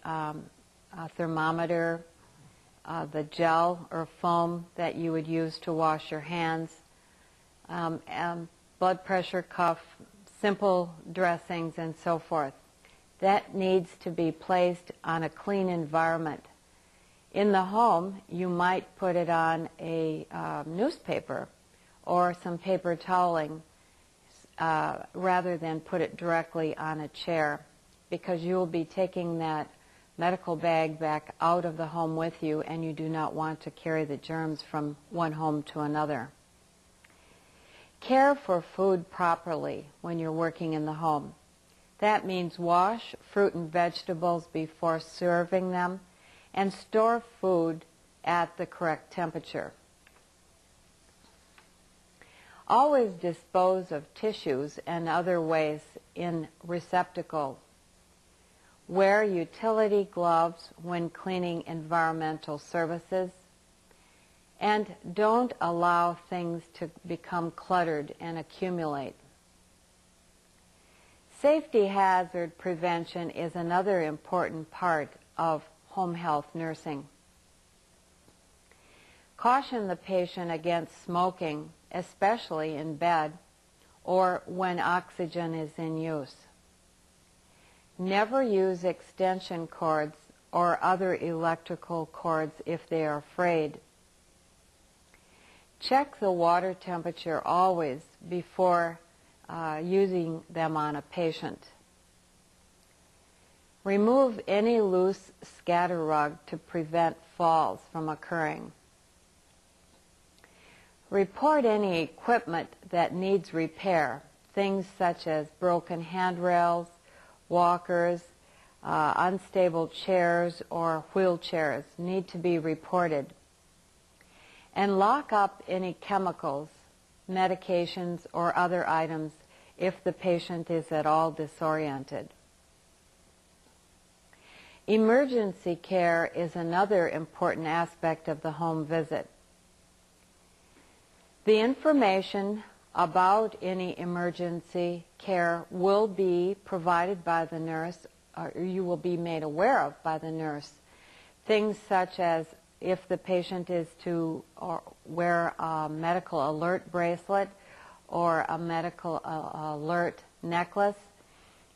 a thermometer, the gel or foam that you would use to wash your hands, blood pressure cuff, simple dressings, and so forth. That needs to be placed on a clean environment. In the home, you might put it on a newspaper or some paper toweling rather than put it directly on a chair, because you will be taking that medical bag back out of the home with you, and you do not want to carry the germs from one home to another. Care for food properly when you're working in the home. That means wash fruit and vegetables before serving them, and store food at the correct temperature. Always dispose of tissues and other waste in receptacles. Wear utility gloves when cleaning environmental services, and don't allow things to become cluttered and accumulate. Safety hazard prevention is another important part of home health nursing. Caution the patient against smoking, especially in bed or when oxygen is in use. Never use extension cords or other electrical cords if they are frayed. Check the water temperature always before using them on a patient. Remove any loose scatter rug to prevent falls from occurring. Report any equipment that needs repair. Things such as broken handrails, walkers, unstable chairs, or wheelchairs need to be reported. And lock up any chemicals, medications, or other items if the patient is at all disoriented. Emergency care is another important aspect of the home visit. The information about any emergency care will be provided by the nurse, or you will be made aware of by the nurse. Things such as if the patient is to wear a medical alert bracelet or a medical alert necklace.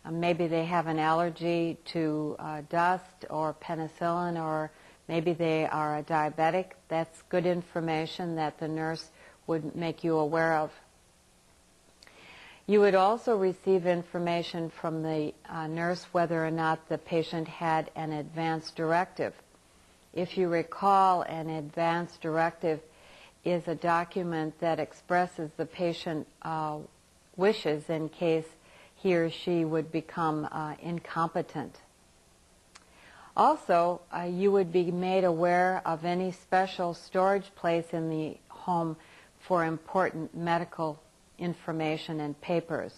Maybe they have an allergy to dust or penicillin, or maybe they are a diabetic. That's good information that the nurse would make you aware of. You would also receive information from the nurse whether or not the patient had an advance directive. If you recall, an advance directive is a document that expresses the patient wishes in case he or she would become incompetent. Also, you would be made aware of any special storage place in the home for important medical information and papers.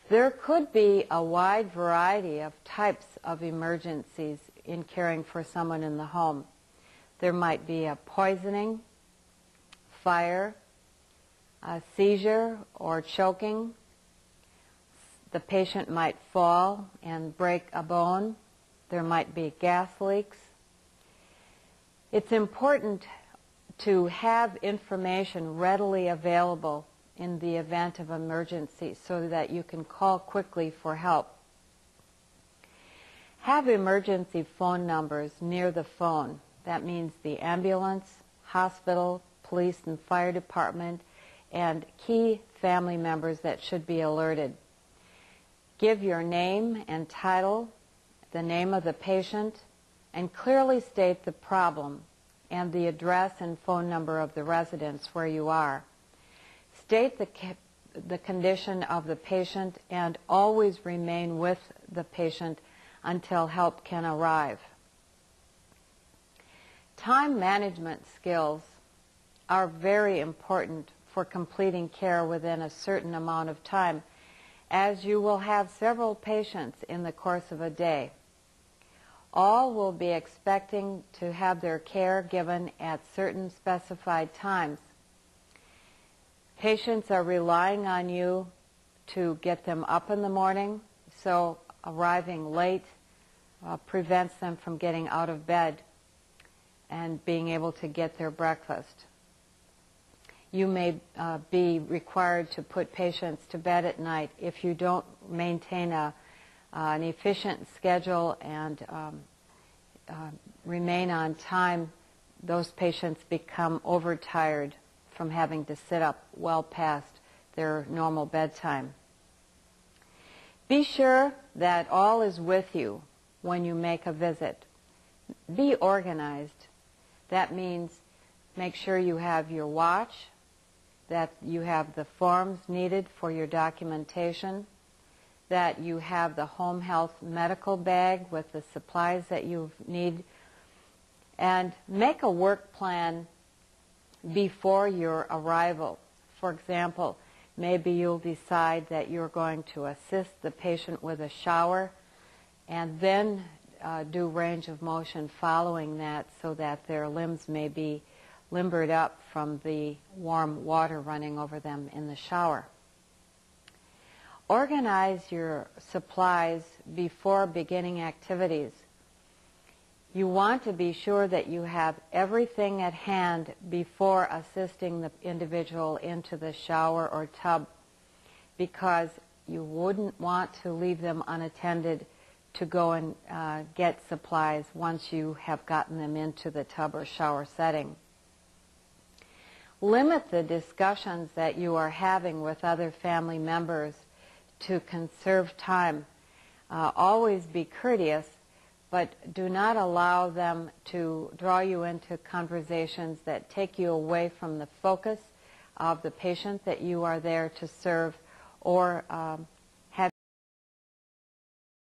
There could be a wide variety of types of emergencies in caring for someone in the home. There might be a poisoning, fire, a seizure or choking. The patient might fall and break a bone. There might be gas leaks. It's important to have information readily available in the event of emergency so that you can call quickly for help. Have emergency phone numbers near the phone. That means the ambulance, hospital, police and fire department, and key family members that should be alerted. Give your name and title, the name of the patient, and clearly state the problem and the address and phone number of the residence where you are. State the condition of the patient and always remain with the patient until help can arrive. Time management skills are very important for completing care within a certain amount of time, as you will have several patients in the course of a day. All will be expecting to have their care given at certain specified times. Patients are relying on you to get them up in the morning, so arriving late prevents them from getting out of bed and being able to get their breakfast. You may be required to put patients to bed at night if you don't maintain an efficient schedule and remain on time. Those patients become overtired from having to sit up well past their normal bedtime. Be sure that all is with you when you make a visit. Be organized. That means make sure you have your watch, that you have the forms needed for your documentation, that you have the home health medical bag with the supplies that you need, and make a work plan before your arrival. For example, maybe you'll decide that you're going to assist the patient with a shower and then do range of motion following that so that their limbs may be limbered up from the warm water running over them in the shower. Organize your supplies before beginning activities. You want to be sure that you have everything at hand before assisting the individual into the shower or tub, because you wouldn't want to leave them unattended to go and get supplies once you have gotten them into the tub or shower setting. Limit the discussions that you are having with other family members to conserve time. Always be courteous, but do not allow them to draw you into conversations that take you away from the focus of the patient that you are there to serve, or